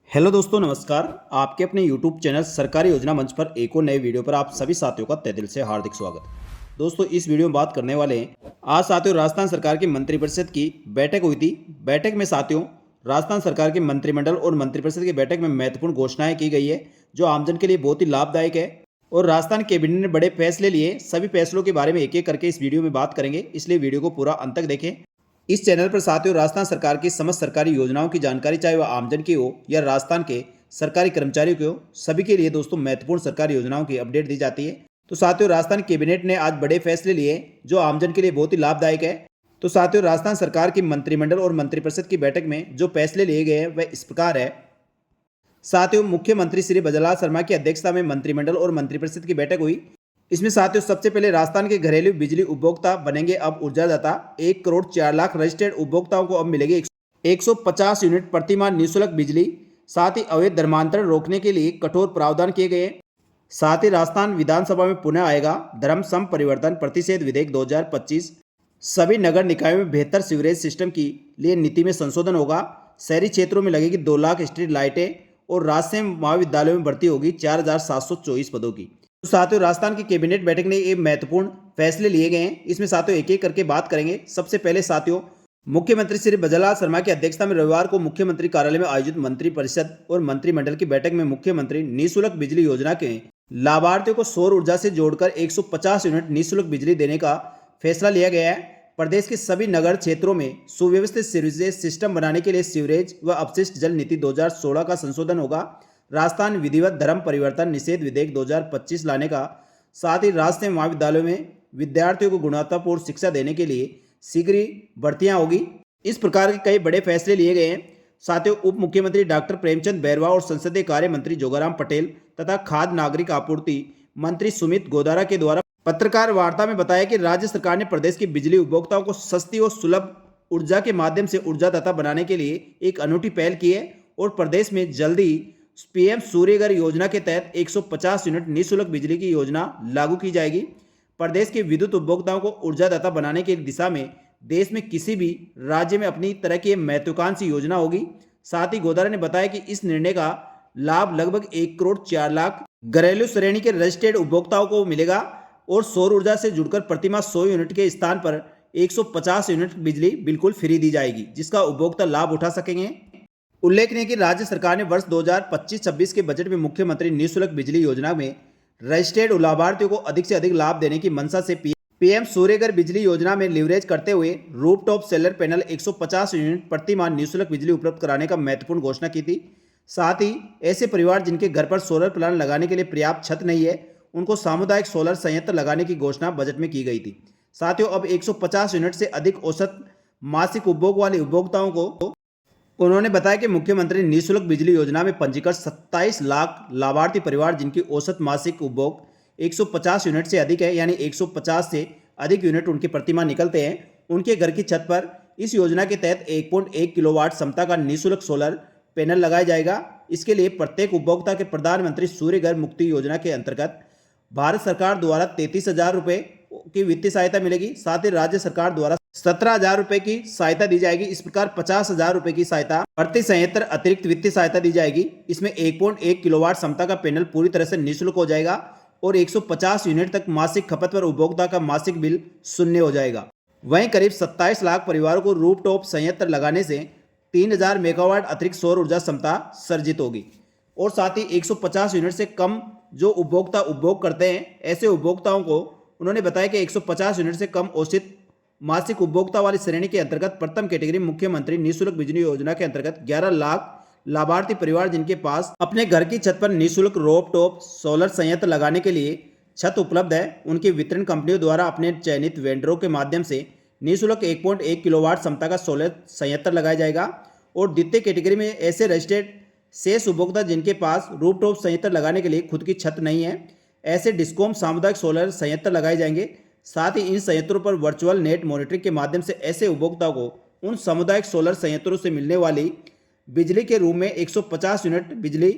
Hello दोस्तों, नमस्कार। आपके अपने यूट्यूब चैनल सरकारी योजना मंच पर एक और नए वीडियो पर आप सभी साथियों का तहे दिल से हार्दिक स्वागत। दोस्तों, इस वीडियो में बात करने वाले हैं आज साथियों राजस्थान सरकार की मंत्रिपरिषद की बैठक हुई थी। बैठक में साथियों राजस्थान सरकार के मंत्रिमंडल और मंत्रिपरिषद की बैठक में महत्वपूर्ण घोषणाएं की गई है जो आमजन के लिए बहुत ही लाभदायक है। और राजस्थान कैबिनेट ने बड़े फैसले लिए। सभी फैसलों के बारे में एक एक करके इस वीडियो में बात करेंगे, इसलिए वीडियो को पूरा अंत तक देखें। इस चैनल पर साथियों राजस्थान सरकार की समस्त सरकारी योजनाओं की जानकारी, चाहे वह आमजन की हो या राजस्थान के सरकारी कर्मचारियों की हो, सभी के लिए दोस्तों महत्वपूर्ण सरकारी योजनाओं की अपडेट दी जाती है। तो साथियों राजस्थान कैबिनेट ने आज बड़े फैसले लिए जो आमजन के लिए बहुत ही लाभदायक है। तो साथियों राजस्थान सरकार की मंत्रिमंडल और मंत्रिपरिषद की बैठक में जो फैसले लिए गए हैं वह इस प्रकार है। साथियों मुख्यमंत्री श्री बजरलाल शर्मा की अध्यक्षता में मंत्रिमंडल और मंत्रिपरिषद की बैठक हुई। इसमें साथियों सबसे पहले राजस्थान के घरेलू बिजली उपभोक्ता बनेंगे अब ऊर्जादाता। 1,04,00,000 रजिस्टर्ड उपभोक्ताओं को अब मिलेगी 150 यूनिट प्रतिमाह निःशुल्क बिजली। साथ ही अवैध धर्मांतरण रोकने के लिए कठोर प्रावधान किए गए। साथ ही राजस्थान विधानसभा में पुनः आएगा धर्म सम परिवर्तन प्रतिषेध विधेयक 2025। सभी नगर निकायों में बेहतर सीवरेज सिस्टम की लिए नीति में संशोधन होगा। शहरी क्षेत्रों में लगेगी 2 लाख स्ट्रीट लाइटें और राजकीय महाविद्यालयों में भर्ती होगी 4,724 पदों की। तो साथियों राजस्थान की कैबिनेट बैठक ने ये महत्वपूर्ण फैसले लिए गए हैं। इसमें साथियों एक एक करके बात करेंगे। सबसे पहले साथियों मुख्यमंत्री श्री बजरलाल शर्मा की अध्यक्षता में रविवार को मुख्यमंत्री कार्यालय में आयोजित मंत्रिपरिषद और मंत्रिमंडल की बैठक में मुख्यमंत्री निःशुल्क बिजली योजना के लाभार्थियों को सौर ऊर्जा से जोड़कर 150 यूनिट निःशुल्क बिजली देने का फैसला लिया गया है। प्रदेश के सभी नगर क्षेत्रों में सुव्यवस्थित सीवरेज सिस्टम बनाने के लिए सीवरेज व अपशिष्ट जल नीति 2016 का संशोधन होगा। राजस्थान विधिवत धर्म परिवर्तन निषेध विधेयक 2025 लाने का, साथ ही राजकीय महाविद्यालयों में विद्यार्थियों को गुणवत्तापूर्ण शिक्षा देने के लिए शीघ्र ही भर्तियां होगी। इस प्रकार के कई बड़े फैसले लिए गए हैं। साथियों उप मुख्यमंत्री डॉक्टर प्रेमचंद बैरवा और संसदीय कार्य मंत्री जोगाराम पटेल तथा खाद्य नागरिक आपूर्ति मंत्री सुमित गोदारा के द्वारा पत्रकार वार्ता में बताया कि राज्य सरकार ने प्रदेश की बिजली उपभोक्ताओं को सस्ती और सुलभ ऊर्जा के माध्यम से ऊर्जादाता बनाने के लिए एक अनूठी पहल की है और प्रदेश में जल्दी पीएम सूर्यघर योजना के तहत 150 यूनिट निःशुल्क बिजली की योजना लागू की जाएगी। प्रदेश के विद्युत उपभोक्ताओं को ऊर्जादाता बनाने की दिशा में देश में किसी भी राज्य में अपनी तरह की महत्वाकांक्षी योजना होगी। साथ ही गोदारा ने बताया कि इस निर्णय का लाभ लगभग 1,04,00,000 घरेलू श्रेणी के रजिस्टर्ड उपभोक्ताओं को मिलेगा और सौर ऊर्जा से जुड़कर प्रतिमाह 100 यूनिट के स्थान पर 150 यूनिट बिजली बिल्कुल फ्री दी जाएगी, जिसका उपभोक्ता लाभ उठा सकेंगे। उल्लेखनीय है कि राज्य सरकार ने वर्ष 2025-26 के बजट में मुख्यमंत्री निःशुल्क बिजली योजना में रजिस्टर्ड लाभार्थियों को अधिक से अधिक लाभ देने की मंशा से पीएम सूर्यघर बिजली योजना में लीवरेज करते हुए रूफटॉप सोलर पैनल 150 यूनिट प्रतिमाह निःशुल्क बिजली उपलब्ध कराने का महत्वपूर्ण घोषणा की थी। साथ ही ऐसे परिवार जिनके घर पर सोलर प्लांट लगाने के लिए पर्याप्त छत नहीं है, उनको सामुदायिक सोलर संयंत्र लगाने की घोषणा बजट में की गई थी। साथियों अब 150 यूनिट से अधिक औसत मासिक उपभोग वाले उपभोक्ताओं को उन्होंने बताया कि मुख्यमंत्री निःशुल्क बिजली योजना में पंजीकृत 27 लाख लाभार्थी परिवार जिनकी औसत मासिक उपभोग 150 यूनिट से अधिक है, यानी 150 से अधिक यूनिट उनके प्रतिमाह निकलते हैं, उनके घर की छत पर इस योजना के तहत 1.1 किलोवाट क्षमता का निःशुल्क सोलर पैनल लगाया जाएगा। इसके लिए प्रत्येक उपभोक्ता के प्रधानमंत्री सूर्यघर मुक्ति योजना के अंतर्गत भारत सरकार द्वारा 33,000 रुपये की वित्तीय सहायता मिलेगी। साथ ही राज्य सरकार द्वारा 17,000 रुपये की सहायता दी जाएगी। इस प्रकार 50,000 रुपये की सहायता प्रति संयंत्र अतिरिक्त वित्तीय सहायता दी जाएगी। इसमें 1.1 किलोवाट क्षमता का पैनल पूरी तरह से निःशुल्क हो जाएगा और 150 यूनिट तक मासिक खपत पर उपभोक्ता का मासिक बिल शून्य हो जाएगा। वहीं करीब 27 लाख परिवारों को रूफटॉप संयंत्र लगाने से 3,000 मेगावाट अतिरिक्त सौर ऊर्जा क्षमता सर्जित होगी। और साथ ही 150 यूनिट से कम जो उपभोक्ता उपभोग करते हैं, ऐसे उपभोक्ताओं को उन्होंने बताया कि 150 यूनिट से कम औसत मासिक उपभोक्ता वाली श्रेणी के अंतर्गत प्रथम कैटेगरी मुख्यमंत्री निःशुल्क बिजली योजना के अंतर्गत 11 लाख लाभार्थी परिवार जिनके पास अपने घर की छत पर निःशुल्क रूफटॉप सोलर संयंत्र लगाने के लिए छत उपलब्ध है, उनकी वितरण कंपनियों द्वारा अपने चयनित वेंडरों के माध्यम से निःशुल्क 1.1 किलोवाट क्षमता का सोलर संयंत्र लगाया जाएगा। और द्वितीय कैटेगरी में ऐसे रजिस्टर्ड शेष उपभोक्ता जिनके पास रूफटॉप संयंत्र लगाने के लिए खुद की छत नहीं है, ऐसे डिस्कॉम सामुदायिक सोलर संयंत्र लगाए जाएंगे। साथ ही इन संयंत्रों पर वर्चुअल नेट मॉनिटरिंग के माध्यम से ऐसे उपभोक्ताओं को उन सामुदायिक सोलर संयंत्रों से मिलने वाली बिजली के रूप में 150 यूनिट बिजली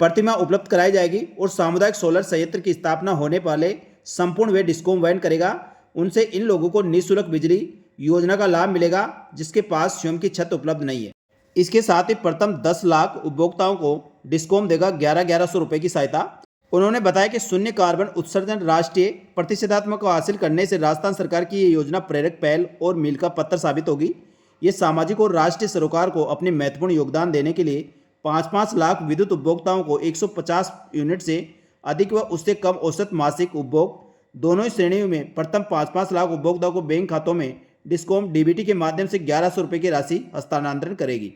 प्रतिमाह उपलब्ध कराई जाएगी। और सामुदायिक सोलर संयंत्र की स्थापना होने वाले संपूर्ण वे डिस्कॉम वहन करेगा। उनसे इन लोगों को निःशुल्क बिजली योजना का लाभ मिलेगा जिसके पास स्वयं की छत उपलब्ध नहीं है। इसके साथ ही प्रथम 10 लाख उपभोक्ताओं को डिस्कॉम देगा 11,1100 रुपये की सहायता। उन्होंने बताया कि शून्य कार्बन उत्सर्जन राष्ट्रीय प्रतिशतात्मक को हासिल करने से राजस्थान सरकार की ये योजना प्रेरक पहल और मील का पत्थर साबित होगी। ये सामाजिक और राष्ट्रीय सरोकार को अपने महत्वपूर्ण योगदान देने के लिए 5-5 लाख विद्युत उपभोक्ताओं को 150 यूनिट से अधिक व उससे कम औसत मासिक उपभोग दोनों ही श्रेणियों में प्रथम 5-5 लाख उपभोक्ताओं को बैंक खातों में डिस्कॉम डीबीटी के माध्यम से 1100 रुपये की राशि हस्तांतरण करेगी।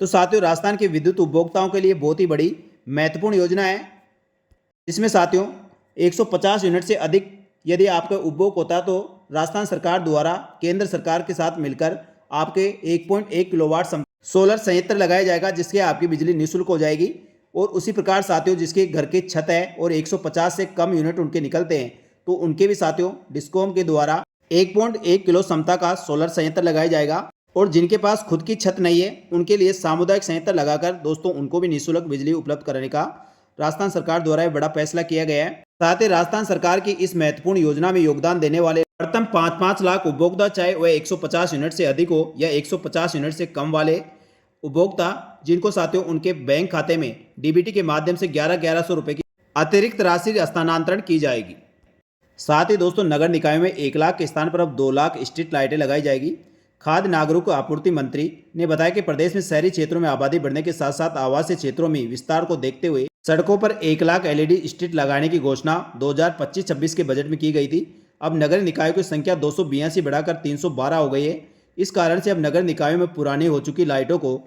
तो साथियों, राजस्थान के विद्युत उपभोक्ताओं के लिए बहुत ही बड़ी महत्वपूर्ण योजना है, जिसमें साथियों 150 यूनिट से अधिक यदि आपका उपभोग होता है तो राजस्थान सरकार द्वारा केंद्र सरकार के साथ मिलकर आपके 1.1 किलोवाट सोलर संयंत्र लगाया जाएगा, जिसके आपकी बिजली निःशुल्क हो जाएगी। और उसी प्रकार साथियों, जिसके घर की छत है और 150 से कम यूनिट उनके निकलते हैं तो उनके भी साथियों डिस्कॉम के द्वारा 1.1 किलो क्षमता का सोलर संयंत्र लगाया जाएगा। और जिनके पास खुद की छत नहीं है उनके लिए सामुदायिक संयंत्र लगाकर दोस्तों उनको भी निःशुल्क बिजली उपलब्ध कराने का राजस्थान सरकार द्वारा यह बड़ा फैसला किया गया है। साथ ही राजस्थान सरकार की इस महत्वपूर्ण योजना में योगदान देने वाले प्रथम 5-5 लाख उपभोक्ता, चाहे वह 150 यूनिट से अधिक हो या 150 यूनिट से कम वाले उपभोक्ता, जिनको साथियों उनके बैंक खाते में डीबीटी के माध्यम से 11,1100 रुपये की अतिरिक्त राशि हस्तांतरण की जाएगी। साथ ही दोस्तों, नगर निकायों में 1 लाख के स्थान पर अब 2 लाख स्ट्रीट लाइटें लगाई जाएगी। खाद्य नागरिक आपूर्ति मंत्री ने बताया कि प्रदेश में शहरी क्षेत्रों में आबादी बढ़ने के साथ साथ आवासीय क्षेत्रों में विस्तार को देखते हुए सड़कों पर 1 लाख एलईडी स्ट्रीट लगाने की घोषणा 2025-26 के बजट में की गई थी। अब नगर निकायों की संख्या 282 बढ़ाकर 312 हो गई है। इस कारण से अब नगर निकायों में पुरानी हो चुकी लाइटों को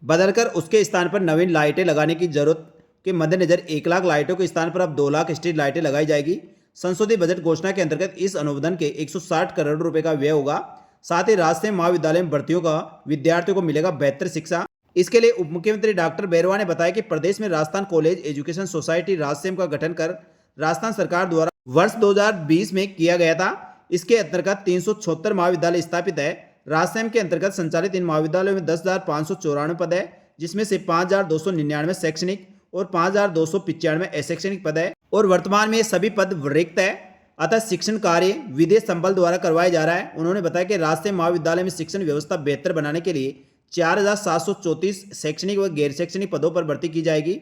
बदलकर उसके स्थान पर नवीन लाइटें लगाने की जरूरत के मद्देनजर 1 लाख लाइटों के स्थान पर अब 2 लाख स्ट्रीट लाइटें लगाई जाएगी। संशोधित बजट घोषणा के अंतर्गत इस अनुदान के 160 करोड़ रुपए का व्यय होगा। साथ ही राजस्थान महाविद्यालय में भर्तियों का विद्यार्थियों को मिलेगा बेहतर शिक्षा। इसके लिए उप मुख्यमंत्री डॉक्टर बैरवा ने बताया कि प्रदेश में राजस्थान कॉलेज एजुकेशन सोसाइटी राजसेम का गठन कर राजस्थान सरकार द्वारा वर्ष 2020 में किया गया था। इसके अंतर्गत 376 महाविद्यालय स्थापित है। राजसेम के अंतर्गत संचालित इन महाविद्यालयों में 10,594 पद है, जिसमें से 5,299 शैक्षणिक और 5,295 अशैक्षणिक पद है और वर्तमान में ये सभी पद रिक्त है। अतः शिक्षण कार्य विदेश संबल द्वारा करवाया जा रहा है। उन्होंने बताया कि राजसेम महाविद्यालय में शिक्षण व्यवस्था बेहतर बनाने के लिए 4,734 शैक्षणिक व गैर शैक्षणिक पदों पर भर्ती की जाएगी।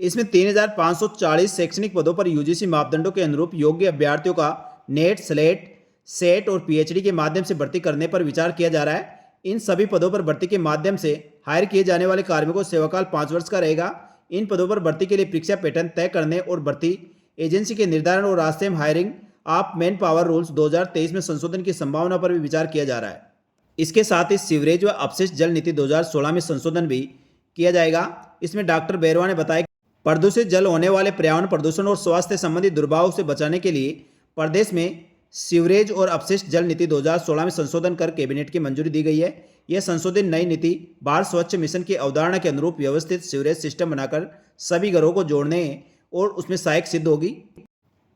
इसमें 3,540 शैक्षणिक पदों पर यूजीसी मापदंडों के अनुरूप योग्य अभ्यर्थियों का नेट, स्लेट, सेट और पीएचडी के माध्यम से भर्ती करने पर विचार किया जा रहा है। इन सभी पदों पर भर्ती के माध्यम से हायर किए जाने वाले कार्मिकों को सेवाकाल 5 वर्ष का रहेगा। इन पदों पर भर्ती के लिए परीक्षा पैटर्न तय करने और भर्ती एजेंसी के निर्धारण और राजसेम hiring of man power rules 2023 में संशोधन की संभावना पर भी विचार किया जा रहा है। इसके साथ ही सीवरेज व अपशिष्ट जल नीति 2016 में संशोधन भी किया जाएगा। इसमें डॉक्टर बैरवा ने बताया कि प्रदूषित जल होने वाले पर्यावरण प्रदूषण और स्वास्थ्य संबंधी दुर्भाव से बचाने के लिए प्रदेश में सीवरेज और अपशिष्ट जल नीति 2016 में संशोधन कर कैबिनेट की मंजूरी दी गई है। यह संशोधित नई नीति भारत स्वच्छ मिशन की अवधारणा के अनुरूप व्यवस्थित सीवरेज सिस्टम बनाकर सभी घरों को जोड़ने और उसमें सहायक सिद्ध होगी।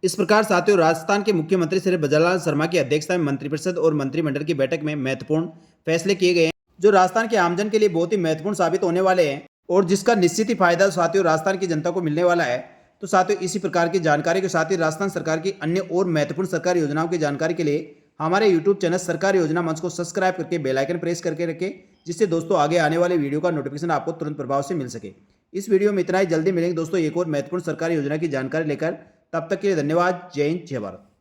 इस प्रकार साथियों, राजस्थान के मुख्यमंत्री श्री बजरलाल शर्मा की अध्यक्षता में मंत्रिपरिषद और मंत्रिमंडल की बैठक में महत्वपूर्ण फैसले किए गए हैं, जो राजस्थान के आमजन के लिए बहुत ही महत्वपूर्ण साबित होने वाले हैं और जिसका निश्चित ही फायदा साथियों राजस्थान की जनता को मिलने वाला है। तो साथियों, इसी प्रकार की जानकारी के साथ ही राजस्थान सरकार की अन्य और महत्वपूर्ण सरकारी योजनाओं की जानकारी के लिए हमारे यूट्यूब चैनल सरकारी योजना मंच को सब्सक्राइब करके बेल आइकन प्रेस करके रखें, जिससे दोस्तों आगे आने वाले वीडियो का नोटिफिकेशन आपको तुरंत प्रभाव से मिल सके। इस वीडियो में इतना ही, जल्दी मिलेंगे दोस्तों एक और महत्वपूर्ण सरकारी योजना की जानकारी लेकर। तब तक के लिए धन्यवाद। जय हिंद, जय भारत।